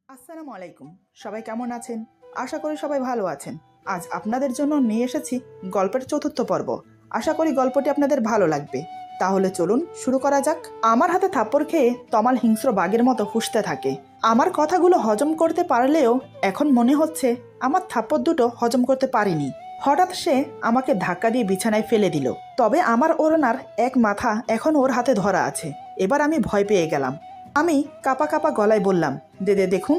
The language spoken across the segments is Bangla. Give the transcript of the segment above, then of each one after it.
আসসালামু আলাইকুম। সবাই কেমন আছেন? আশা করি সবাই ভালো আছেন। আজ আপনাদের জন্য নিয়ে এসেছি গল্পের চতুর্থ পর্ব। আশা করি গল্পটি আপনাদের ভালো লাগবে। তাহলে চলুন শুরু করা যাক। আমার হাতে থাপ্পড় খেয়ে তমাল হিংস্র বাঘের মতো ফুঁসতে থাকে। আমার কথাগুলো হজম করতে পারলেও এখন মনে হচ্ছে আমার থাপ্পড় দুটো হজম করতে পারিনি। হঠাৎ সে আমাকে ধাক্কা দিয়ে বিছানায় ফেলে দিল। তবে আমার ওড়নার এক মাথা এখন ওর হাতে ধরা আছে। এবার আমি ভয় পেয়ে গেলাম। আমি কাপা কাপা গলায় বললাম, দেখুন,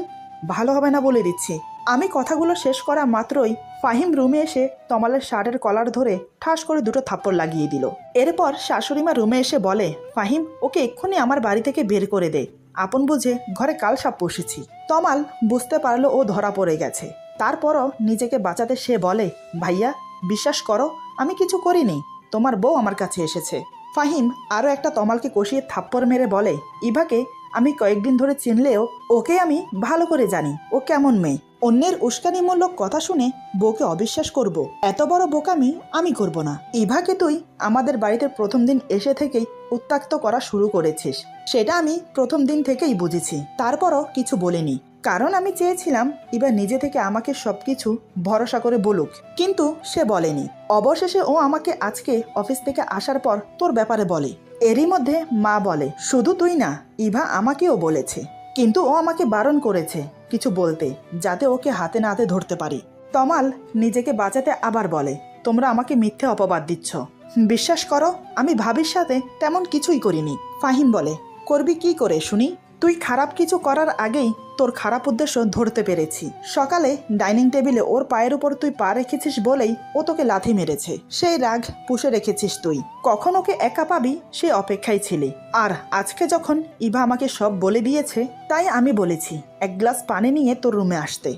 ভালো হবে না বলে দিচ্ছি। আমি কথাগুলো শেষ করা মাত্রই ফাহিম রুমে এসে তমালের শার্টের কলার ধরে ঠাস করে দুটো থাপ্পড় লাগিয়ে দিল। এরপর শাশুড়িমা রুমে এসে বলে, ফাহিম, ওকে এক্ষুনি আমার বাড়ি থেকে বের করে দে। আপন বুঝে ঘরে কাল সাপ পুষেছি। তমাল বুঝতে পারলো ও ধরা পড়ে গেছে। তারপরও নিজেকে বাঁচাতে সে বলে, ভাইয়া, বিশ্বাস করো, আমি কিছু করিনি। তোমার বউ আমার কাছে এসেছে। ফাহিম আরও একটা তমালকে কষিয়ে থাপ্পড় মেরে বলে, ইভাকে আমি কয়েকদিন ধরে চিনলেও ওকে আমি ভালো করে জানি ও কেমন মেয়ে। অন্যের উস্কানিমূলক কথা শুনে বউকে অবিশ্বাস করব, এত বড় বোকামি আমি করব না। ইভাকে তুই আমাদের বাড়িতে প্রথম দিন এসে থেকেই উত্ত্যক্ত করা শুরু করেছিস, সেটা আমি প্রথম দিন থেকেই বুঝেছি। তারপরও কিছু বলিনি, কারণ আমি চেয়েছিলাম ইভা নিজে থেকে আমাকে সবকিছু ভরসা করে বলুক, কিন্তু সে বলেনি। অবশেষে ও আমাকে আজকে অফিস থেকে আসার পর তোর ব্যাপারে বলে। এরই মধ্যে মা বলে, শুধু তুই না, ইভা আমাকেও বলেছে, কিন্তু ও আমাকে বারণ করেছে কিছু বলতে, যাতে ওকে হাতে নাতে ধরতে পারি। তমাল নিজেকে বাঁচাতে আবার বলে, তোমরা আমাকে মিথ্যে অপবাদ দিচ্ছ। বিশ্বাস করো, আমি ভাবির সাথে তেমন কিছুই করিনি। ফাহিম বলে, করবি কি করে শুনি? তুই খারাপ কিছু করার আগেই তোর খারাপ উদ্দেশ্য ধরতে পেরেছি। সকালে ডাইনিং টেবিলে ওর পায়ের উপর তুই পা রেখেছিস বলেই ও তোকে লাথি মেরেছে। সেই রাগ পুষে রেখেছিস তুই। কখন ওকে একা পাবি সে অপেক্ষায় ছিলি। আর আজকে যখন ইভা আমাকে সব বলে দিয়েছে, তাই আমি বলেছি এক গ্লাস পানি নিয়ে তোর রুমে আসতে,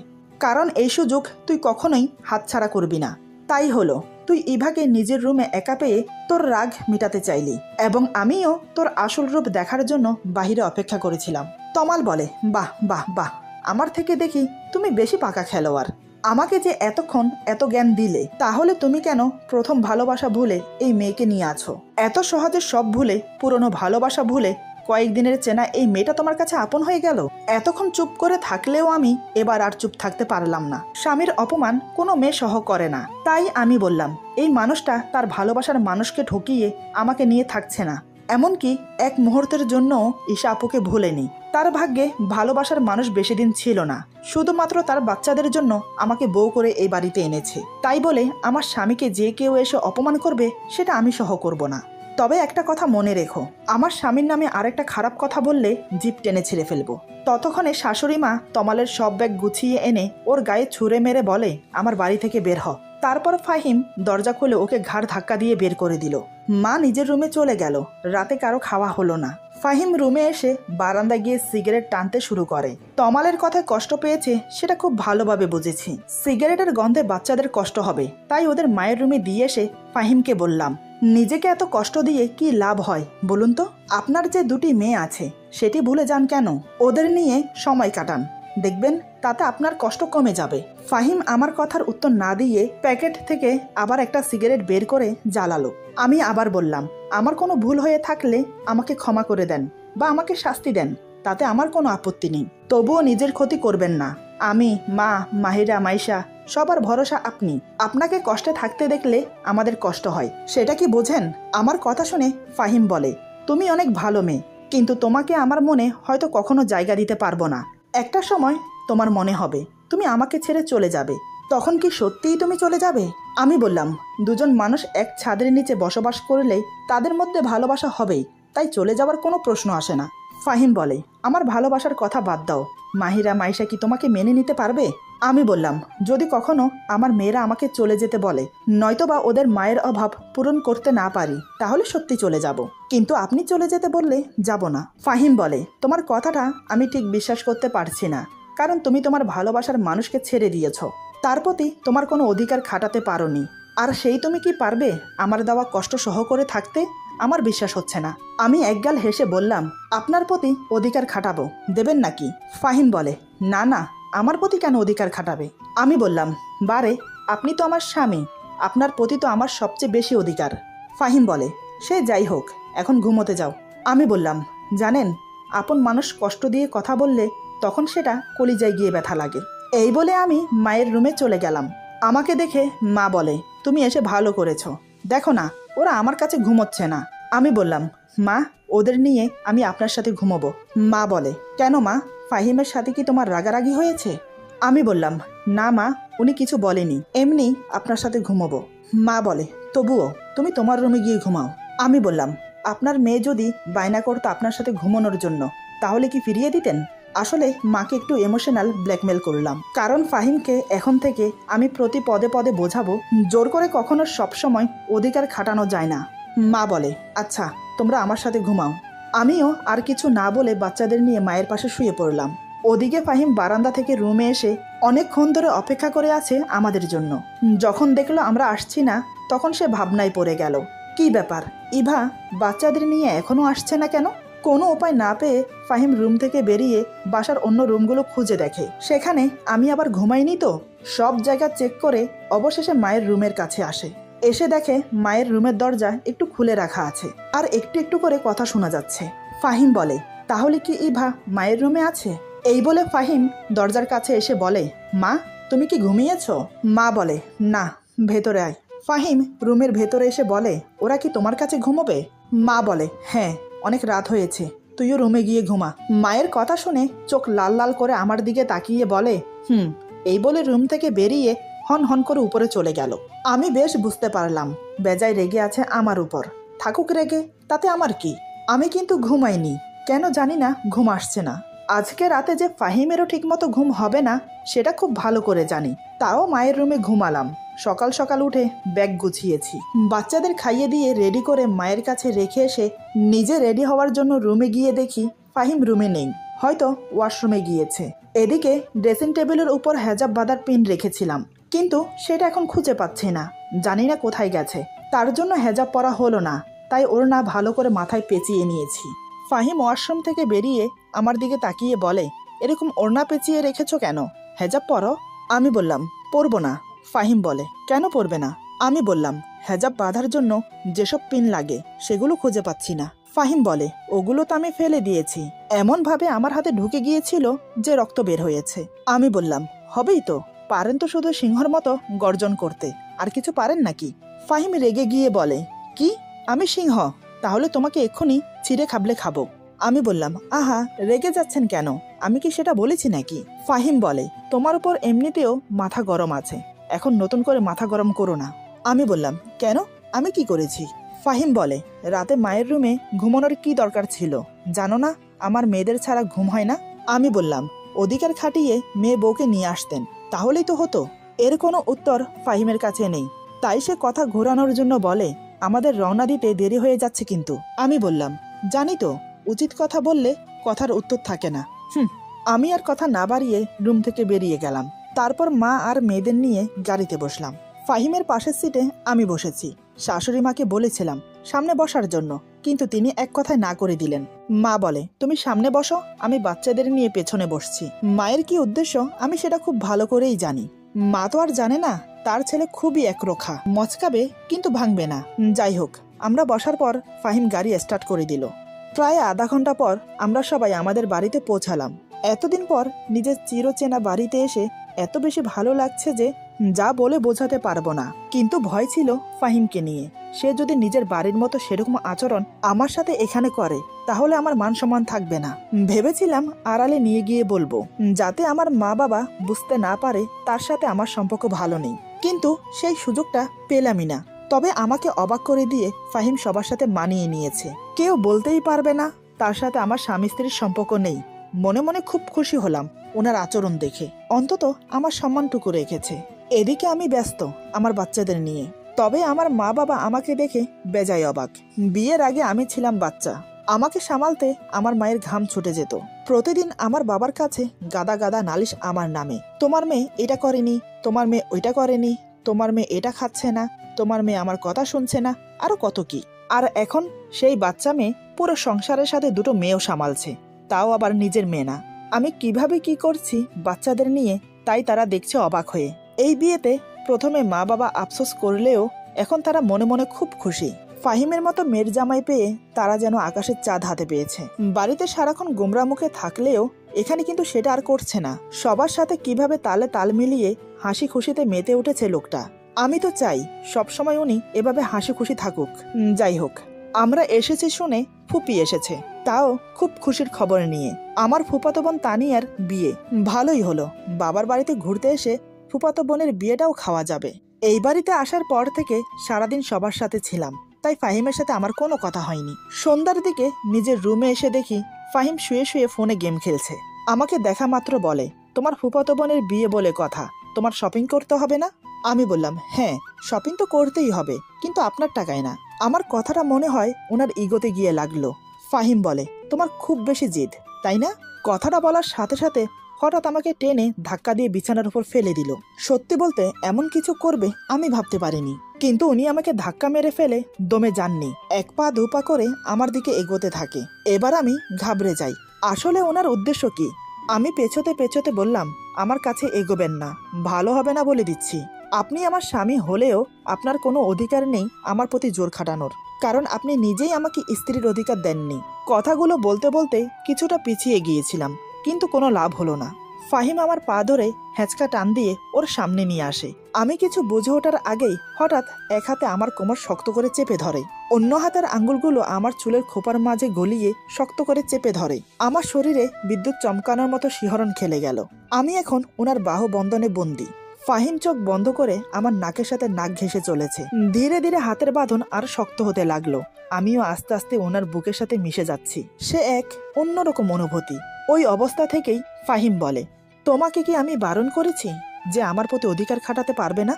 কারণ এই সুযোগ তুই কখনোই হাতছাড়া করবি না। তাই হলো, তুই ইভাকে নিজের রুমে একা পেয়ে তোর রাগ মেটাতে চাইলি, এবং আমিও তোর আসল রূপ দেখার জন্য বাহিরে অপেক্ষা করেছিলাম। তমাল বলে, বাহ বাহ বাহ, আমার থেকে দেখি তুমি বেশি পাকা খেলোয়াড়। আমাকে যে এতক্ষণ এত জ্ঞান দিলে, তাহলে তুমি কেন প্রথম ভালোবাসা ভুলে এই মেয়েকে নিয়ে আছো? এত সহজে সব ভুলে, পুরনো ভালোবাসা ভুলে কয়েকদিনের চেনা এই মেয়েটা তোমার কাছে আপন হয়ে গেল? এতক্ষণ চুপ করে থাকলেও আমি এবার আর চুপ থাকতে পারলাম না। স্বামীর অপমান কোনো মেয়ে সহ করে না। তাই আমি বললাম, এই মানুষটা তার ভালোবাসার মানুষকে ঠকিয়ে আমাকে নিয়ে থাকছে না। এমনকি এক মুহূর্তের জন্য ঈশা আপুকে ভুলেনি। তার ভাগ্যে ভালোবাসার মানুষ বেশি দিন ছিল না। শুধুমাত্র তার বাচ্চাদের জন্য আমাকে বউ করে এই বাড়িতে এনেছে। তাই বলে আমার স্বামীকে যে কেউ এসে অপমান করবে, সেটা আমি সহ করব না। তবে একটা কথা মনে রেখো, আমার স্বামীর নামে আরেকটা খারাপ কথা বললে জিভ টেনে ছিঁড়ে ফেলবো। ততক্ষণে শাশুড়ি মা তমালের সব ব্যাগ গুছিয়ে এনে ওর গায়ে ছুঁড়ে মেরে বলে, আমার বাড়ি থেকে বের হ। তারপর ফাহিম দরজা খুলে ওকে ঘাড় ধাক্কা দিয়ে বের করে দিল। মা নিজের রুমে চলে গেল। রাতে কারো খাওয়া হলো না। ফাহিম রুমে এসে বারান্দায় গিয়ে সিগারেট টানতে শুরু করে। তমালের কথায় কষ্ট পেয়েছে সেটা খুব ভালোভাবে বুঝেছি। সিগারেটের গন্ধে বাচ্চাদের কষ্ট হবে, তাই ওদের মায়ের রুমে দিয়ে এসে ফাহিমকে বললাম, নিজেকে এত কষ্ট দিয়ে কি লাভ হয় বলুন তো? আপনার যে দুটি মেয়ে আছে সেটি ভুলে যান কেন? ওদের নিয়ে সময় কাটান, দেখবেন তাতে আপনার কষ্ট কমে যাবে। ফাহিম আমার কথার উত্তর না দিয়ে প্যাকেট থেকে আবার একটা সিগারেট বের করে জ্বালালো। আমি আবার বললাম, আমার কোনো ভুল হয়ে থাকলে আমাকে ক্ষমা করে দেন বা আমাকে শাস্তি দেন, তাতে আমার কোনো আপত্তি নেই। তবুও নিজের ক্ষতি করবেন না। আমি, মা, মাহিরা, মাইশা, সবার ভরসা আপনি। আপনাকে কষ্টে থাকতে দেখলে আমাদের কষ্ট হয়, সেটা কি বোঝেন? আমার কথা শুনে ফাহিম বলে, তুমি অনেক ভালো মেয়ে, কিন্তু তোমাকে আমার মনে হয়তো কখনো জায়গা দিতে পারবো না। একটা সময় তোমার মনে হবে তুমি আমাকে ছেড়ে চলে যাবে। তখন কি সত্যিই তুমি চলে যাবে? আমি বললাম, দুজন মানুষ এক ছাদের নিচে বসবাস করলে তাদের মধ্যে ভালোবাসা হবেই, তাই চলে যাওয়ার কোনো প্রশ্ন আসে না। ফাহিম বলে, আমার ভালোবাসার কথা বাদ দাও, মাহিরা, মাইশা কি তোমাকে মেনে নিতে পারবে? আমি বললাম, যদি কখনো আমার মেয়েরা আমাকে চলে যেতে বলে, নয়তোবা ওদের মায়ের অভাব পূরণ করতে না পারি, তাহলে সত্যি চলে যাব, কিন্তু আপনি চলে যেতে বললে যাব না। ফাহিম বলে, তোমার কথাটা আমি ঠিক বিশ্বাস করতে পারছি না, কারণ তুমি তোমার ভালোবাসার মানুষকে ছেড়ে দিয়েছ, তার প্রতি তোমার কোনো অধিকার খাটাতে পারোনি। আর সেই তুমি কি পারবে আমার দেওয়া কষ্ট সহ করে থাকতে? আমার বিশ্বাস হচ্ছে না। আমি একগাল হেসে বললাম, আপনার প্রতি অধিকার খাটাবো, দেবেন নাকি? ফাহিম বলে, না না, আমার প্রতি কেন অধিকার খাটাবে? আমি বললাম, বারে, আপনি তো আমার স্বামী, আপনার প্রতি তো আমার সবচেয়ে বেশি অধিকার। ফাহিম বলে, সে যাই হোক, এখন ঘুমোতে যাও। আমি বললাম, জানেন, আপন মানুষ কষ্ট দিয়ে কথা বললে তখন সেটা কলিজায় গিয়ে ব্যথা লাগে। এই বলে আমি মায়ের রুমে চলে গেলাম। আমাকে দেখে মা বলে, তুমি এসে ভালো করেছো, দেখো না ওরা আমার কাছে ঘুমোচ্ছে না। আমি বললাম, মা ওদের নিয়ে আমি আপনার সাথে ঘুমোবো। মা বলে, কেন মা, ফাহিমের সাথে কি তোমার রাগারাগি হয়েছে? আমি বললাম, না মা, উনি কিছু বলেনি, এমনি আপনার সাথে ঘুমোবো। মা বলে, তবুও তুমি তোমার রুমে গিয়ে ঘুমাও। আমি বললাম, আপনার মেয়ে যদি বায়না করতো আপনার সাথে ঘুমানোর জন্য, তাহলে কি ফিরিয়ে দিতেন? আসলে মাকে একটু ইমোশনাল ব্ল্যাকমেল করলাম, কারণ ফাহিমকে এখন থেকে আমি প্রতি পদে পদে বোঝাবো, জোর করে কখনো সবসময় অধিকার খাটানো যায় না। মা বলে, আচ্ছা তোমরা আমার সাথে ঘুমাও। আমিও আর কিছু না বলে বাচ্চাদের নিয়ে মায়ের পাশে শুয়ে পড়লাম। ওদিকে ফাহিম বারান্দা থেকে রুমে এসে অনেকক্ষণ ধরে অপেক্ষা করে আছে আমাদের জন্য। যখন দেখলো আমরা আসছি না, তখন সে ভাবনায় পড়ে গেল, কি ব্যাপার, ইভা বাচ্চাদের নিয়ে এখনো আসছে না কেন? কোনো উপায় না পেয়ে ফাহিম রুম থেকে বেরিয়ে বাসার অন্য রুমগুলো খুঁজে দেখে, সেখানে আমি আবার ঘুমাইনি তো। সব জায়গা চেক করে অবশেষে মায়ের রুমের কাছে আসে। এসে দেখে মায়ের রুমের দরজা একটু খুলে রাখা আছে, আর একটু একটু করে কথা শোনা যাচ্ছে। ফাহিম বলে, তাহলে কি ইভা মায়ের রুমে আছে? এই বলে ফাহিম দরজার কাছে এসে বলে, মা তুমি কি ঘুমিয়েছ? মা বলে, না, ভেতরে আয়। ফাহিম রুমের ভেতরে এসে বলে, ওরা কি তোমার কাছে ঘুমোবে? মা বলে, হ্যাঁ, অনেক রাত হয়েছে, তুইও রুমে গিয়ে ঘুমা। মায়ের কথা শুনে চোখ লাল লাল করে আমার দিকে তাকিয়ে বলে, এই বলে রুম থেকে বেরিয়ে হন হন করে উপরে চলে গেল। আমি বেশ বুঝতে পারলাম বেজায় রেগে আছে আমার উপর। থাকুক রেগে, তাতে আমার কি? আমি কিন্তু ঘুমাইনি, কেন জানি না ঘুম আসছে না। আজকে রাতে যে ফাহিমেরও ঠিকমতো ঘুম হবে না সেটা খুব ভালো করে জানি, তাও মায়ের রুমে ঘুমালাম। সকাল সকাল উঠে ব্যাগ গুছিয়েছি, বাচ্চাদের খাইয়ে দিয়ে রেডি করে মায়ের কাছে রেখে এসে নিজে রেডি হওয়ার জন্য রুমে গিয়ে দেখি ফাহিম রুমে নেই, হয়তো ওয়াশরুমে গিয়েছে। এদিকে ড্রেসিং টেবিলের উপর হেজাব বাঁধার পিন রেখেছিলাম, কিন্তু সেটা এখন খুঁজে পাচ্ছি না, জানি না কোথায় গেছে। তার জন্য হেজাব পরা হলো না, তাই ওড়না ভালো করে মাথায় পেঁচিয়ে নিয়েছি। ফাহিম ওয়াশরুম থেকে বেরিয়ে আমার দিকে তাকিয়ে বলে, এরকম ওড়না পেঁচিয়ে রেখেছো কেন? হেজাব পরো। আমি বললাম, পরবো না। ফাহিম বলে, কেন পরবে না? আমি বললাম, হেজাব বাঁধার জন্য যেসব পিন লাগে সেগুলো খুঁজে পাচ্ছি না। ফাহিম বলে, ওগুলো তো আমি ফেলে দিয়েছি, এমনভাবে আমার হাতে ঢুকে গিয়েছিল যে রক্ত বের হয়েছে। আমি বললাম, হবেই তো, পারেন তো শুধু সিংহর মতো গর্জন করতে, আর কিছু পারেন নাকি? ফাহিম রেগে গিয়ে বলে, কি, আমি সিংহ? তাহলে তোমাকে এক্ষুনি ছিঁড়ে খাবলে খাবো। আমি বললাম, আহা, রেগে যাচ্ছেন কেন? আমি কি সেটা বলেছি নাকি? ফাহিম বলে, তোমার উপর এমনিতেও মাথা গরম আছে, এখন নতুন করে মাথা গরম করো না। আমি বললাম, কেন, আমি কি করেছি? ফাহিম বলে, রাতে মায়ের রুমে ঘুমানোর কি দরকার ছিল? জানো না আমার মেয়েদের ছাড়া ঘুম হয় না? আমি বললাম, অধিকার খাটিয়ে মেয়ে বউকে নিয়ে আসতেন, তাহলেই তো হতো। এর কোনো উত্তর ফাহিমের কাছে নেই, তাই সে কথা ঘোরানোর জন্য বলে, আমাদের রওনা দিতে দেরি হয়ে যাচ্ছে কিন্তু। আমি বললাম, জানি তো, উচিত কথা বললে কথার উত্তর থাকে না। আমি আর কথা না বাড়িয়ে রুম থেকে বেরিয়ে গেলাম। তারপর মা আর মেয়েদের নিয়ে গাড়িতে বসলাম। ফাহিমের পাশের সিটে আমি বসেছি। শাশুড়ি মাকে বলেছিলাম সামনে বসার জন্য, কিন্তু তিনি এক কথায় না করে দিলেন। মা বলে, তুমি সামনে বসো, আমি বাচ্চাদের নিয়ে পেছনে বসছি। মায়ের কি উদ্দেশ্য আমি সেটা খুব ভালো করেই জানি। মা তো আর জানে না তার ছেলে খুবই একরোখা, মচকাবে কিন্তু ভাঙবে না। যাই হোক, আমরা বসার পর ফাহিম গাড়ি স্টার্ট করে দিল। প্রায় আধা ঘন্টা পর আমরা সবাই আমাদের বাড়িতে পৌঁছালাম। এতদিন পর নিজের চিরচেনা বাড়িতে এসে এত বেশি ভালো লাগছে যে যা বলে বোঝাতে পারবো না। কিন্তু ভয় ছিল ফাহিমকে নিয়ে, সে যদি নিজের বাড়ির মতো সেরকম আচরণ আমার সাথে এখানে করে তাহলে আমার মান সম্মান থাকবে না। ভেবেছিলাম আড়ালে নিয়ে গিয়ে বলবো, যাতে আমার মা বাবা বুঝতে না পারে তার সাথে আমার সম্পর্ক ভালো নেই, কিন্তু সেই সুযোগটা পেলামই না। তবে আমাকে অবাক করে দিয়ে ফাহিম সবার সাথে মানিয়ে নিয়েছে, কেউ বলতেই পারবে না তার সাথে আমার স্বামী স্ত্রীর সম্পর্ক নেই। মনে মনে খুব খুশি হলাম ওনার আচরণ দেখে, অন্তত আমার সম্মানটুকু রেখেছে। এদিকে আমি ব্যস্ত আমার বাচ্চাদের নিয়ে, তবে আমার মা বাবা আমাকে দেখে বেজায় অবাক। বিয়ের আগে আমি ছিলাম বাচ্চা, আমাকে সামালতে আমার মায়ের ঘাম ছুটে যেত। প্রতিদিন আমার বাবার কাছে গাদা গাদা নালিশ আমার নামে, তোমার মেয়ে এটা করেনি, তোমার মেয়ে ওইটা করেনি, তোমার মেয়ে এটা খাচ্ছে না, তোমার মেয়ে আমার কথা শুনছে না, আরো কত কি। আর এখন সেই বাচ্চা মেয়ে পুরো সংসারের সাথে দুটো মেয়েও সামালছে, তাও আবার নিজের মেয়ে না। আমি কিভাবে কি করছি বাচ্চাদের নিয়ে, তাই তারা দেখছে অবাক হয়ে। এই বিয়েতে প্রথমে মা বাবা আফসোস করলেও এখন তারা মনে মনে খুব খুশি। ফাহিমের মতো মেয়ের জামাই পেয়ে তারা যেন আকাশের চাঁদ হাতে পেয়েছে। বাড়িতে সারাক্ষণ গোমরা মুখে থাকলেও এখানে কিন্তু সেটা আর করছে না। সবার সাথে কিভাবে তালে তাল মিলিয়ে হাসি খুশিতে মেতে উঠেছে লোকটা। আমি তো চাই সবসময় উনি এভাবে হাসি খুশি থাকুক। যাই হোক, আমরা এসেছি শুনে ফুপি এসেছে, তাও খুব খুশির খবর নিয়ে। আমার ফুফাতো বোন তানিয়ার বিয়ে। ভালোই হলো, বাবার বাড়িতে ঘুরতে এসে ফুফাতো বোনের বিয়েটাও খাওয়া যাবে। এই বাড়িতে আসার পর থেকে সারাদিন সবার সাথে ছিলাম, তাই ফাহিমের সাথে আমার কোনো কথা হয়নি। সন্ধ্যার দিকে নিজের রুমে এসে দেখি ফাহিম শুয়ে শুয়ে ফোনে গেম খেলছে। আমাকে দেখা মাত্র বলে, তোমার ফুফাতো বোনের বিয়ে বলে কথা, তোমার শপিং করতে হবে না? আমি বললাম, হ্যাঁ শপিং তো করতেই হবে, কিন্তু আপনার টাকায় না। আমার কথাটা মনে হয় ওনার ইগোতে গিয়ে লাগলো। ফাহিম বলে, তোমার খুব বেশি জিদ তাই না? কথাটা বলার সাথে সাথে হঠাৎ আমাকে টেনে ধাক্কা দিয়ে বিছানার উপর ফেলে দিল। সত্যি বলতে এমন কিছু করবে আমি ভাবতে পারিনি, কিন্তু উনি আমাকে ধাক্কা মেরে ফেলে দমে যাননি, এক পা দু পা করে আমার দিকে এগোতে থাকে। এবার আমি ঘাবড়ে যাই, আসলে ওনার উদ্দেশ্য কি? আমি পেছোতে পেছোতে বললাম, আমার কাছে এগোবেন না, ভালো হবে না বলে দিচ্ছি। আপনি আমার স্বামী হলেও আপনার কোনো অধিকার নেই আমার প্রতি জোর খাটানোর, কারণ আপনি নিজেই আমাকে স্ত্রীর অধিকার দেননি। কথাগুলো বলতে বলতে কিছুটা পিছিয়ে গিয়েছিলাম, কিন্তু কোনো লাভ হলো না। ফাহিম আমার পা ধরে হ্যাঁচকা টান দিয়ে ওর সামনে নিয়ে আসে। আমি কিছু বুঝে ওঠার আগেই হঠাৎ এক হাতে আমার কোমর শক্ত করে চেপে ধরে, অন্য হাতের আঙ্গুলগুলো আমার চুলের খোপার মাঝে গলিয়ে শক্ত করে চেপে ধরে। আমার শরীরে বিদ্যুৎ চমকানোর মতো শিহরণ খেলে গেল। আমি এখন ওনার বাহু বন্ধনে বন্দী। ফাহিম চোখ বন্ধ করে আমার নাকের সাথে নাক ঘেঁষে চলেছে। ধীরে ধীরে হাতের বাঁধন আর শক্ত হতে লাগলো। আমিও আস্তে আস্তে ওনার বুকের সাথে মিশে যাচ্ছি। সে এক অন্যরকম অনুভূতি। ওই অবস্থা থেকেই ফাহিম বলে, তোমাকে কি আমি বারণ করেছি যে আমার প্রতি অধিকার খাটাতে পারবে না?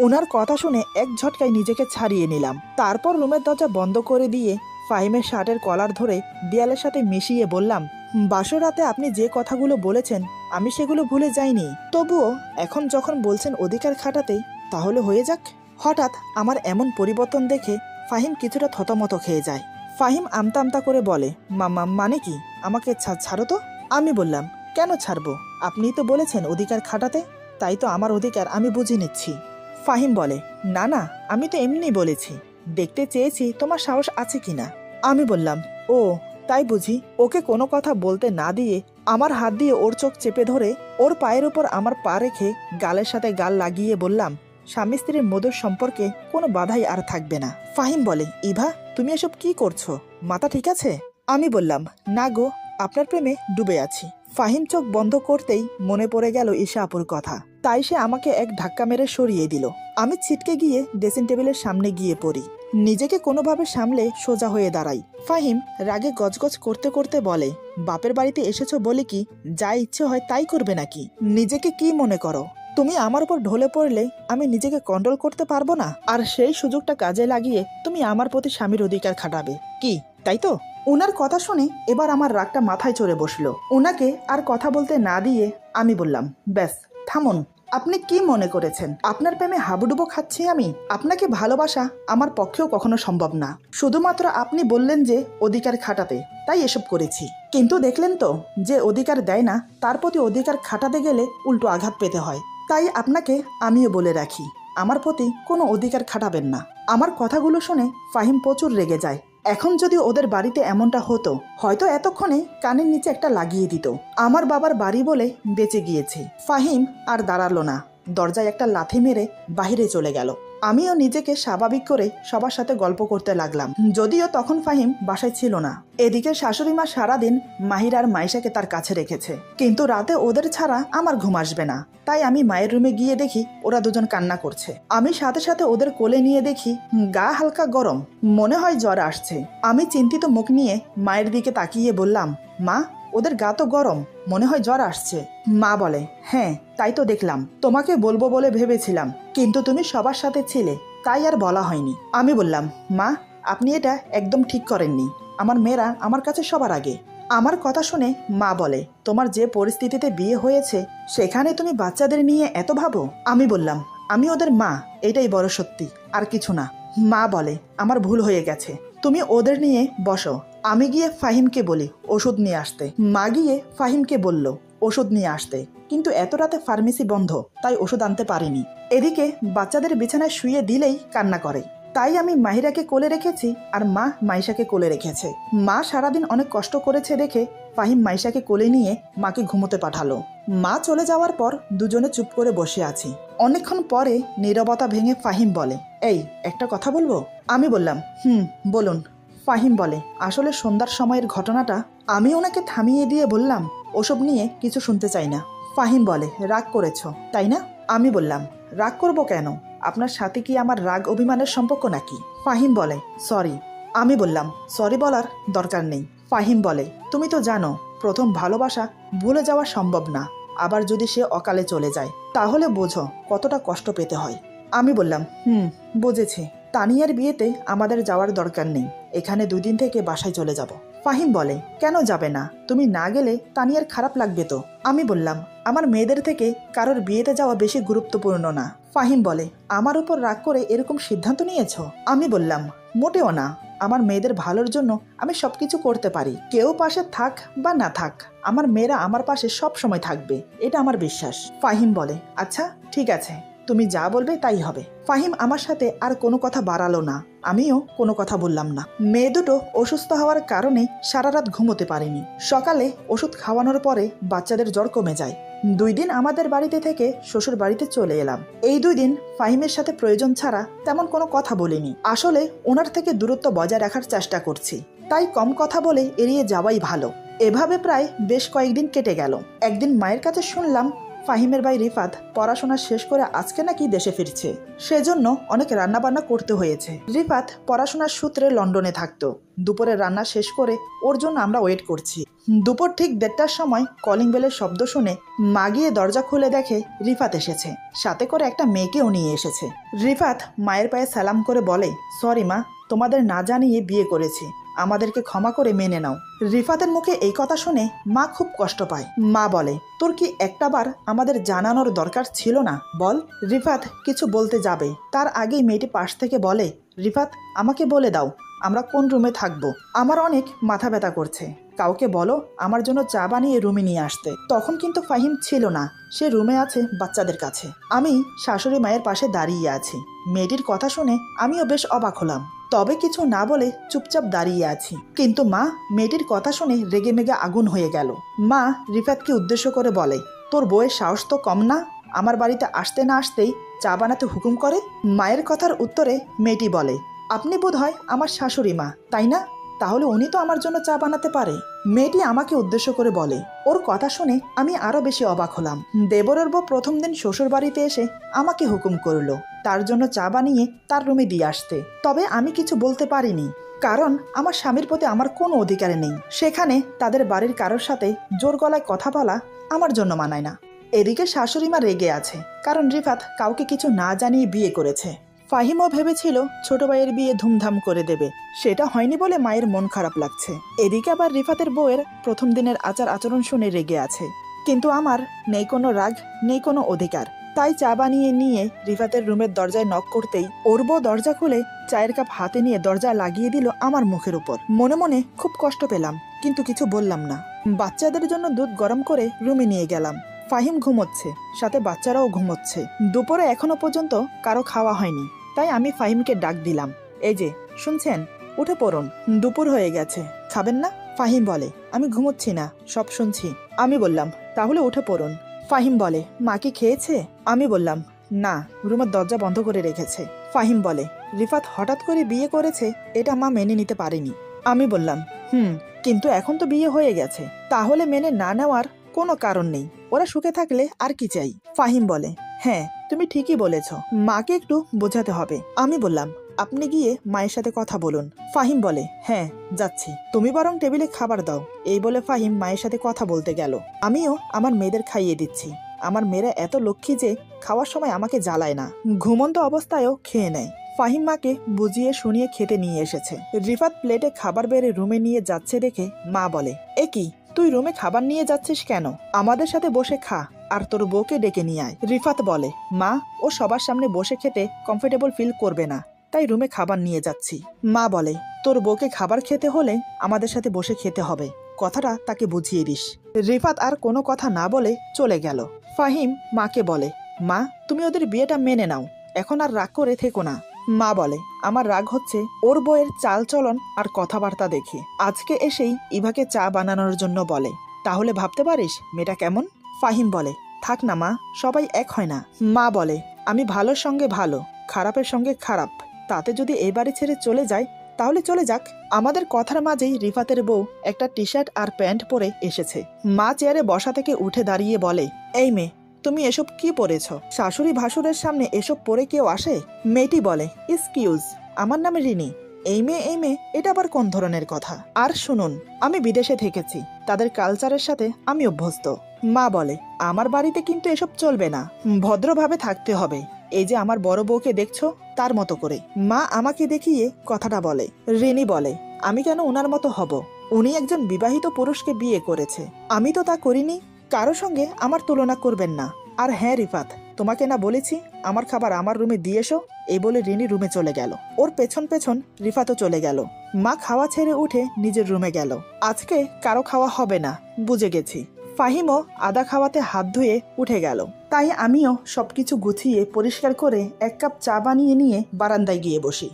ওনার কথা শুনে এক ঝটকায় নিজেকে ছাড়িয়ে নিলাম। তারপর রুমের দরজা বন্ধ করে দিয়ে ফাহিমের শার্টের কলার ধরে দেয়ালের সাথে মিশিয়ে বললাম, বাসর রাতে আপনি যে কথাগুলো বলেছেন আমি সেগুলো ভুলে যাইনি, তবুও এখন যখন বলছেন অধিকার খাটাতে, তাহলে হয়ে যাক। হঠাৎ আমার এমন পরিবর্তন দেখে ফাহিম কিছুটা থতমত খেয়ে যায়। ফাহিম আমতা আমতা করে বলে, মামা মানে কি? আমাকে ছাড়ো তো। আমি বললাম, কেন ছাড়বো? আপনিই তো বলেছেন অধিকার খাটাতে, তাই তো আমার অধিকার আমি বুঝে নিচ্ছি। ফাহিম বলে, না না, আমি তো এমনি বলেছি, দেখতে চেয়েছি তোমার সাহস আছে কিনা। আমি বললাম, ও তাই বুঝি? ওকে কোনো কথা বলতে না দিয়ে আমার হাত দিয়ে ওর চোখ চেপে ধরে ওর পায়ের উপর আমার পা রেখে গালের সাথে গাল লাগিয়ে বললাম, স্বামী স্ত্রীর মধুর সম্পর্কে কোনো বাধাই আর থাকবে না। ফাহিম বলে, ইভা তুমি এসব কি করছো? মাথা ঠিক আছে? আমি বললাম, না গো, আপনার প্রেমে ডুবে আছি। ফাহিম চোখ বন্ধ করতেই মনে পড়ে গেল ঈশা আপুর কথা, তাই সে আমাকে এক ধাক্কা মেরে সরিয়ে দিল। আমি ছিটকে গিয়ে ড্রেসিং টেবিলের সামনে গিয়ে পড়ি। নিজেকে কোনোভাবে সামলে সোজা হয়ে দাঁড়াই। ফাহিম রাগে গজগজ করতে করতে বলে, বাপের বাড়িতে এসেছো বলে কি যা ইচ্ছে হয় তাই করবে নাকি? নিজেকে কি মনে করো? তুমি আমার উপর ঢলে পড়লে আমি নিজেকে কন্ট্রোল করতে পারবো না, আর সেই সুযোগটা কাজে লাগিয়ে তুমি আমার প্রতি স্বামীর অধিকার খাটাবে কি, তাই তো? উনার কথা শুনে এবার আমার রাগটা মাথায় চড়ে বসলো। উনাকে আর কথা বলতে না দিয়ে আমি বললাম, ব্যাস থামুন। আপনি কি মনে করেছেন আপনার প্রেমে হাবুডুবো খাচ্ছি আমি? আপনাকে ভালোবাসা আমার পক্ষেও কখনো সম্ভব না। শুধুমাত্র আপনি বললেন যে অধিকার খাটাতে, তাই এসব করেছি। কিন্তু দেখলেন তো, যে অধিকার দেয় না তার প্রতি অধিকার খাটাতে গেলে উল্টো আঘাত পেতে হয়। তাই আপনাকে আমিও বলে রাখি, আমার প্রতি কোনো অধিকার খাটাবেন না। আমার কথাগুলো শুনে ফাহিম প্রচুর রেগে যায়। এখন যদি ওদের বাড়িতে এমনটা হতো, হয়তো এতক্ষণে কানের নিচে একটা লাগিয়ে দিত। আমার বাবার বাড়ি বলে বেঁচে গিয়েছে। ফাহিম আর দাঁড়ালো না, দরজায় একটা লাথি মেরে বাহিরে চলে গেল। আমিও নিজেকে স্বাভাবিক করে সবার সাথে গল্প করতে লাগলাম, যদিও তখন ফাহিম বাসায় ছিল না। এদিকে শাশুড়ি মা সারাদিন মাহির আর মাইশাকে তার কাছে রেখেছে, কিন্তু রাতে ওদের ছাড়া আমার ঘুম আসবে না। তাই আমি মায়ের রুমে গিয়ে দেখি ওরা দুজন কান্না করছে। আমি সাথে সাথে ওদের কোলে নিয়ে দেখি গা হালকা গরম, মনে হয় জ্বর আসছে। আমি চিন্তিত মুখ নিয়ে মায়ের দিকে তাকিয়ে বললাম, মা ওদের গা তো গরম, মনে হয় জ্বর আসছে। মা বলে, হ্যাঁ তাই তো দেখলাম, তোমাকে বলবো বলে ভেবেছিলাম, কিন্তু তুমি সবার সাথে ছিলে তাই আর বলা হয়নি। আমি বললাম, মা আপনি এটা একদম ঠিক করেননি, আমার মেয়েরা আমার কাছে সবার আগে। আমার কথা শুনে মা বলে, তোমার যে পরিস্থিতিতে বিয়ে হয়েছে সেখানে তুমি বাচ্চাদের নিয়ে এত ভাবো? আমি বললাম, আমি ওদের মা, এটাই বড় সত্যি, আর কিছু না। মা বলে, আমার ভুল হয়ে গেছে, তুমি ওদের নিয়ে বসো, আমি গিয়ে ফাহিমকে বলি ওষুধ নিয়ে আসতে। মা গিয়ে ফাহিমকে বলল ওষুধ নিয়ে আসতে, কিন্তু এত রাতে ফার্মেসি বন্ধ, তাই ওষুধ আনতে পারিনি। এদিকে বাচ্চাদের বিছানায় শুয়ে দিলেই কান্না করে, তাই আমি মাহিরাকে কোলে রেখেছি আর মা মাইশাকে কোলে রেখেছে। মা সারাদিন অনেক কষ্ট করেছে দেখে ফাহিম মাইশাকে কোলে নিয়ে মাকে ঘুমোতে পাঠালো। মা চলে যাওয়ার পর দুজনে চুপ করে বসে আছি। অনেকক্ষণ পরে নীরবতা ভেঙে ফাহিম বলে, এই একটা কথা বলবো? আমি বললাম, বলুন। ফাহিম বলে, আসলে সন্ধ্যার সময়ের ঘটনাটা। আমি ওনাকে থামিয়ে দিয়ে বললাম, ওসব নিয়ে কিছু শুনতে চাই না। ফাহিম বলে, রাগ করেছো তাই না? আমি বললাম, রাগ করব কেন? আপনার সাথে কি আমার রাগ অভিমানের সম্পর্ক নাকি? ফাহিম বলে, সরি। আমি বললাম, সরি বলার দরকার নেই। ফাহিম বলে, তুমি তো জানো প্রথম ভালোবাসা ভুলে যাওয়া সম্ভব না, আবার যদি সে অকালে চলে যায় তাহলে বোঝো কতটা কষ্ট পেতে হয়। আমি বললাম, বুঝেছি। তানিয়ার বিয়েতে আমাদের যাওয়ার দরকার নেই, এখানে 2 দিন থেকে বাসায় চলে যাব। ফাহিম বলে, কেন যাবে না? তুমি না গেলে তানিয়ার খারাপ লাগবে তো। আমি বললাম, আমার মেয়েদের থেকে কারোর বিয়েতে যাওয়া বেশি গুরুত্বপূর্ণ না। ফাহিম বলে, আমার উপর রাগ করে এরকম সিদ্ধান্ত নিয়েছ? আমি বললাম, মোটেও না। আমার মেয়েদের ভালোর জন্য আমি সবকিছু করতে পারি, কেউ পাশে থাক বা না থাক আমার মেয়েরা আমার পাশে সব সময় থাকবে, এটা আমার বিশ্বাস। ফাহিম বলে, আচ্ছা ঠিক আছে, তুমি যা বলবে তাই হবে। ফাহিম আমার সাথে আর কোনো কথা বাড়ালো না, আমিও কোনো কথা বললাম না। মেয়ে দুটো অসুস্থ হওয়ার কারণে সারা রাত ঘুমোতে পারিনি। সকালে ওষুধ খাওয়ানোর পরে বাচ্চাদের জ্বর কমে যায়। 2 দিন আমাদের বাড়িতে থেকে শ্বশুর বাড়িতে চলে এলাম। এই 2 দিন ফাহিমের সাথে প্রয়োজন ছাড়া তেমন কোনো কথা বলিনি। আসলে ওনার থেকে দূরত্ব বজায় রাখার চেষ্টা করছি, তাই কম কথা বলে এড়িয়ে যাওয়াই ভালো। এভাবে প্রায় বেশ কয়েকদিন কেটে গেল। একদিন মায়ের কাছে শুনলাম ফাহিমের ভাই রিফাত পড়াশোনা শেষ করে আজকে নাকি দেশে ফিরছে, সেজন্য অনেক রান্নাবান্না করতে হয়েছে। রিফাত পড়াশোনার সূত্রে লন্ডনে থাকতো। দুপুরে রান্না শেষ করে ওর জন্য আমরা ওয়েট করছি। দুপুর ঠিক 1:30টার সময় কলিং বেলের শব্দ শুনে মা গিয়ে দরজা খুলে দেখে রিফাত এসেছে, সাথে করে একটা মেয়েকেও নিয়ে এসেছে। রিফাত মায়ের পায়ে সালাম করে বলে, সরি মা, তোমাদের না জানিয়ে বিয়ে করেছি, আমাদেরকে ক্ষমা করে মেনে নাও। রিফাতের মুখে এই কথা শুনে মা খুব কষ্ট পায়। মা বলে, তোর কি একটাবার আমাদের জানানোর দরকার ছিল না বল? রিফাত কিছু বলতে যাবে তার আগেই মেয়েটি পাশ থেকে বলে, রিফাত আমাকে বলে দাও আমরা কোন রুমে থাকবো, আমার অনেক মাথা ব্যথা করছে, কাউকে বলো আমার জন্য চা বানিয়ে রুমে নিয়ে আসতে। তখন কিন্তু ফাহিম ছিল না, সে রুমে আছে বাচ্চাদের কাছে। আমি শাশুড়ি মায়ের পাশে দাঁড়িয়ে আছি। মেয়েটির কথা শুনে আমিও বেশ অবাক হলাম, তবে কিছু না বলে চুপচাপ দাঁড়িয়ে আছি। কিন্তু মা মেয়েটির কথা শুনে রেগে মেগে আগুন হয়ে গেল। মা রিফাতকে উদ্দেশ্য করে বলে, তোর বউয়ের সাহস তো কম না, আমার বাড়িতে আসতে না আসতেই চা বানাতে হুকুম করে। মায়ের কথার উত্তরে মেয়েটি বলে, আপনি বোধহয় আমার শাশুড়ি মা তাই না? তাহলে উনি তো আমার জন্য চা বানাতে পারে। মেয়েটি আমাকে উদ্দেশ্য করে বলে। ওর কথা শুনে আমি আরো বেশি অবাক হলাম। দেবরের বউ প্রথম দিন শ্বশুর বাড়িতে এসে আমাকে হুকুম করলো তার জন্য চা বানিয়ে তার রুমে দিয়ে আসতে। তবে আমি কিছু বলতে পারিনি, কারণ আমার স্বামীর প্রতি আমার কোনো অধিকার নেই। সেখানে তাদের বাড়ির কারোর সাথে জোর গলায় কথা বলা আমার জন্য মানায় না। এদিকে শাশুড়ি মা রেগে আছে, কারণ রিফাত কাউকে কিছু না জানিয়ে বিয়ে করেছে। ফাহিমও ভেবেছিল ছোট ভাইয়ের বিয়ে ধুমধাম করে দেবে, সেটা হয়নি বলে মায়ের মন খারাপ লাগছে। এদিকে আবার রিফাতের বউয়ের প্রথম দিনের আচার আচরণ শুনে রেগে আছে, কিন্তু আমার নেই কোনো রাগ, নেই কোনো অধিকার। তাই চা বানিয়ে নিয়ে রিফাতের রুমের দরজায় নক করতেই ওর বউ দরজা খুলে চায়ের কাপ হাতে নিয়ে দরজা লাগিয়ে দিল আমার মুখের উপর। মনে মনে খুব কষ্ট পেলাম, কিন্তু কিছু বললাম না। বাচ্চাদের জন্য দুধ গরম করে রুমে নিয়ে গেলাম। ফাহিম ঘুমোচ্ছে, সাথে বাচ্চারাও ঘুমোচ্ছে। দুপুরে এখনো পর্যন্ত কারো খাওয়া হয়নি, তাই আমি ফাহিমকে ডাক দিলাম, এই যে শুনছেন, উঠে পড়ুন, দুপুর হয়ে গেছে, খাবেন না? ফাহিম বলে, আমি ঘুমোচ্ছি না, সব শুনছি। আমি বললাম, তাহলে উঠে পড়ুন। ফাহিম বলে, মা কি খেয়েছে? আমি বললাম, না, রুমের দরজা বন্ধ করে রেখেছে। ফাহিম বলে, রিফাত হঠাৎ করে বিয়ে করেছে, এটা মা মেনে নিতে পারেনি। আমি বললাম, কিন্তু এখন তো বিয়ে হয়ে গেছে, তাহলে মেনে না নেওয়ার কোনো কারণ নেই, ওরা সুখে থাকলে আর কি চাই। ফাহিম বলে, হ্যাঁ তুমি ঠিকই বলেছ, মাকে একটু বোঝাতে হবে। আমি বললাম, আপনি গিয়ে মায়ের সাথে কথা বলুন। ফাহিম বলে, হ্যাঁ যাচ্ছি, তুমি বরং টেবিলে খাবার দাও। এই বলে ফাহিম মায়ের সাথে কথা বলতে গেল। আমিও আমার মেয়েদের খাইয়ে দিচ্ছি। আমার মেয়েরা এত লক্ষ্মী যে খাওয়ার সময় আমাকে জ্বালায় না, ঘুমন্ত অবস্থায়ও খেয়ে নেয়। ফাহিম মাকে বুঝিয়ে শুনিয়ে খেতে নিয়ে এসেছে। রিফাত প্লেটে খাবার বেড়ে রুমে নিয়ে যাচ্ছে দেখে মা বলে, এ কি, তুই রুমে খাবার নিয়ে যাচ্ছিস কেন? আমাদের সাথে বসে খা, আর তোর বউকে ডেকে নিয়ে আয়। রিফাত বলে, মা ও সবার সামনে বসে খেতে কমফোর্টেবল ফিল করবে না, তাই রুমে খাবার নিয়ে যাচ্ছি। মা বলে, তোর বউকে খাবার খেতে হলে আমাদের সাথে বসে খেতে হবে, কথাটা তাকে বুঝিয়ে দিস। রিফাত আর কোনো কথা না বলে চলে গেল। ফাহিম মাকে বলে, মা তুমি ওদের বিয়েটা মেনে নাও, এখন আর রাগ করে থেকো না, মা বলে, আমার রাগ হচ্ছে ওর বউয়ের চালচলন আর কথাবার্তা দেখে। আজকে এসেই ইভাকে চা বানানোর জন্য বলে। তাহলে ভাবতে পারিস মেয়েটা কেমন? ফাহিম বলে, থাক না মা, সবাই এক হয় না। মা বলে, আমি ভালোর সঙ্গে ভালো, খারাপের সঙ্গে খারাপ। তাতে যদি এই বাড়ি ছেড়ে চলে যায় তাহলে চলে যাক। আমাদের কথার মাঝেই রিফাতের বউ একটা টি শার্ট আর প্যান্ট পরে এসেছে। মা চেয়ারে বসা থেকে উঠে দাঁড়িয়ে বলে, এই মেয়ে, তুমি এসব কি পরেছ? শাশুড়ি ভাসুরের সামনে এসব পরে কেউ আসে? মেয়েটি বলে, এক্সকিউজ, আমার নাম রিনি। এই মেয়ে, এটা আবার কোন ধরনের কথা? আর শুনুন, আমি বিদেশে থেকেছি, তাদের কালচারের সাথে আমি অভ্যস্ত। মা বলে, আমার বাড়িতে কিন্তু এসব চলবে না, ভদ্রভাবে থাকতে হবে। এই যে আমার বড় বউকে দেখছো, তার মতো করে। মা আমাকে দেখিয়ে কথাটা বলে। রিনি বলে, আমি কেন ওনার মতো হব? উনি একজন বিবাহিত পুরুষকে বিয়ে করেছে, আমি তো তা করিনি। কারো সঙ্গে আমার তুলনা করবেন না। আর হ্যাঁ রিফাত, তোমাকে না বলেছি আমার খাবার আমার রুমে দিয়ে এসো? এই বলে রিনি রুমে চলে গেল। ওর পেছন পেছন রিফাতও চলে গেল। মা খাওয়া ছেড়ে উঠে নিজের রুমে গেল। আজকে কারো খাওয়া হবে না, বুঝে গেছি। ফাহিমও আদা খাওয়াতে হাত ধুয়ে উঠে গেল। তাই আমিও সবকিছু গুছিয়ে পরিষ্কার করে এক কাপ চা বানিয়ে নিয়ে বারান্দায় গিয়ে বসি।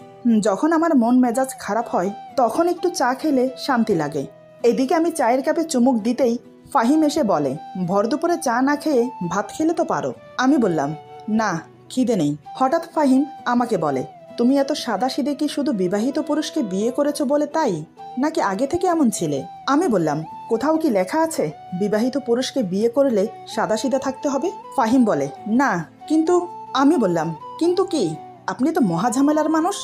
যখন আমার মন মেজাজ খারাপ হয় তখন একটু চা খেলে শান্তি লাগে। এদিকে আমি চায়ের কাপে চুমুক দিতেই ফাহিম এসে বলে, ভর দুপুরে চা না খেয়ে ভাত খেলে তো পারো। আমি বললাম, না, খিদে নেই। হঠাৎ ফাহিম আমাকে বলে, তুমি এত সাদাসিধে কি শুধু বিবাহিত পুরুষকে বিয়ে করেছো বলে তাই, নাকি আগে থেকে এমন ছিলে? আমি বললাম, কোথাও কি লেখা আছে বিবাহিত পুরুষকে বিয়ে করলে সাদাসিধে থাকতে হবে? ফাহিম বলে, না কিন্তু। আমি বললাম, কিন্তু কি? আপনি তো মহাঝামেলার মানুষ।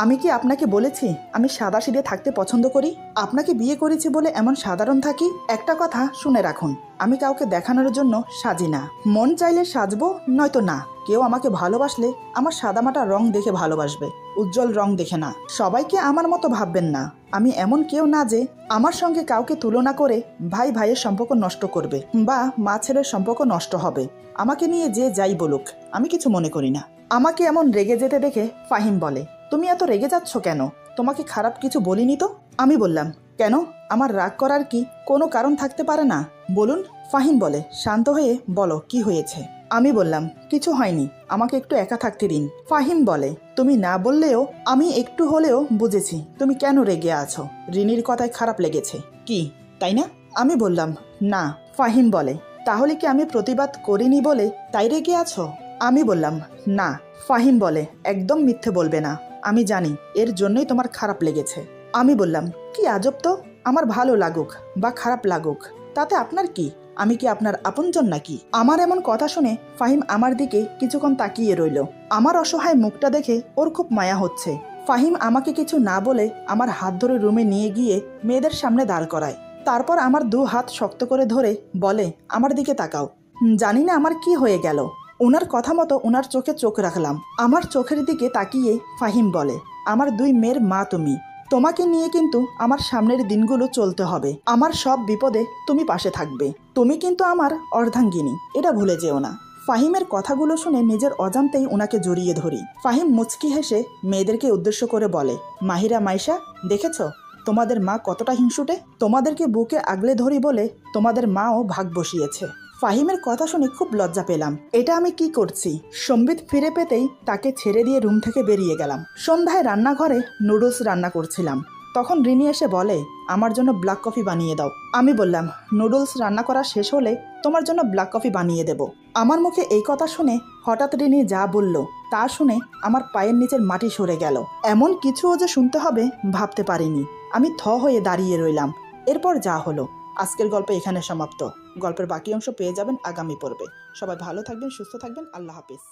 আমি কি আপনাকে বলেছি আমি সাদাসিধে থাকতে পছন্দ করি? আপনাকে বিয়ে করেছি বলে এমন সাধারণ থাকি? একটা কথা শুনে রাখুন, আমি কাউকে দেখানোর জন্য সাজি না। মন চাইলে সাজবো, নয়তো না। কেউ আমাকে ভালোবাসলে আমার সাদামাটা রং দেখে ভালোবাসবে, উজ্জ্বল রং দেখে না। সবাইকে আমার মতো ভাববেন না। আমি এমন কেউ না যে আমার সঙ্গে কাউকে তুলনা করে ভাই ভাইয়ের সম্পর্ক নষ্ট করবে বা মা ছেলের সম্পর্ক নষ্ট হবে। আমাকে নিয়ে যে যাই বলুক, আমি কিছু মনে করি না। আমাকে এমন রেগে যেতে দেখে ফাহিম বলে, তুমি এত রেগে যাচ্ছ কেন? তোমাকে খারাপ কিছু বলিনি তো। আমি বললাম, কেন? আমার রাগ করার কি কোনো কারণ থাকতে পারে না? বলুন। ফাহিম বলে, শান্ত হয়ে বলো কি হয়েছে। আমি বললাম, কিছু হয়নি, আমাকে একটু একা থাকতে দিন। ফাহিম বলে, তুমি না বললেও আমি একটু হলেও বুঝেছি তুমি কেন রেগে আছো। রিনির কথায় খারাপ লেগেছে কি, তাই না? আমি বললাম, না। ফাহিম বলে, তাহলে কি আমি প্রতিবাদ করিনি বলে তাই রেগে আছো? আমি বললাম, না। ফাহিম বলে, একদম মিথ্যে বলবে না, আমি জানি এর জন্যই তোমার খারাপ লেগেছে। আমি বললাম, কি আজব তো, আমার ভালো লাগুক বা খারাপ লাগুক তাতে আপনার কি? আমি কি আপনার আপনজন নাকি? আমার এমন কথা শুনে ফাহিম আমার দিকে কিছুক্ষণ তাকিয়ে রইল। আমার অসহায় মুখটা দেখে ওর খুব মায়া হচ্ছে। ফাহিম আমাকে কিছু না বলে আমার হাত ধরে রুমে নিয়ে গিয়ে মেয়েদের সামনে দাঁড় করায়। তারপর আমার 2 হাত শক্ত করে ধরে বলে, আমার দিকে তাকাও। জানি না আমার কি হয়ে গেল। ওনার কথা মতো ওনার চোখে চোখ রাখলাম। আমার চোখের দিকে তাকিয়ে ফাহিম বলে, আমার 2 মেয়ের মা তুমি। তোমাকে নিয়ে কিন্তু আমার সামনের দিনগুলো চলতে হবে। আমার সব বিপদে তুমি পাশে থাকবে। তুমি কিন্তু আমার অর্ধাঙ্গিনী, এটা ভুলে যেও না। ফাহিমের কথাগুলো শুনে নিজের অজান্তেই ওনাকে জড়িয়ে ধরি। ফাহিম মুচকি হেসে মেয়েদেরকে উদ্দেশ্য করে বলে, মাহিরা, মাইশা, দেখেছ তোমাদের মা কতটা হিংসুটে? তোমাদেরকে বুকে আগলে ধরি বলে তোমাদের মাও ভাগ বসিয়েছে। ফাহিমের কথা শুনে খুব লজ্জা পেলাম। এটা আমি কি করছি? সম্বিত ফিরে পেতেই তাকে ছেড়ে দিয়ে রুম থেকে বেরিয়ে গেলাম। সন্ধ্যায় রান্নাঘরে নুডলস রান্না করছিলাম। তখন রিনি এসে বলে, আমার জন্য ব্ল্যাক কফি বানিয়ে দাও। আমি বললাম, নুডলস রান্না করা শেষ হলে তোমার জন্য ব্ল্যাক কফি বানিয়ে দেব। আমার মুখে এই কথা শুনে হঠাৎ রিনি যা বলল তা শুনে আমার পায়ের নিচের মাটি সরে গেল। এমন কিছুও যে শুনতে হবে ভাবতে পারিনি। আমি থ হয়ে দাঁড়িয়ে রইলাম। এরপর যা হলো। আজকের গল্প এখানে সমাপ্ত। গল্পের বাকি অংশ পেয়ে যাবেন আগামী পর্বে। সবাই ভালো থাকবেন, সুস্থ থাকবেন। আল্লাহ হাফিজ।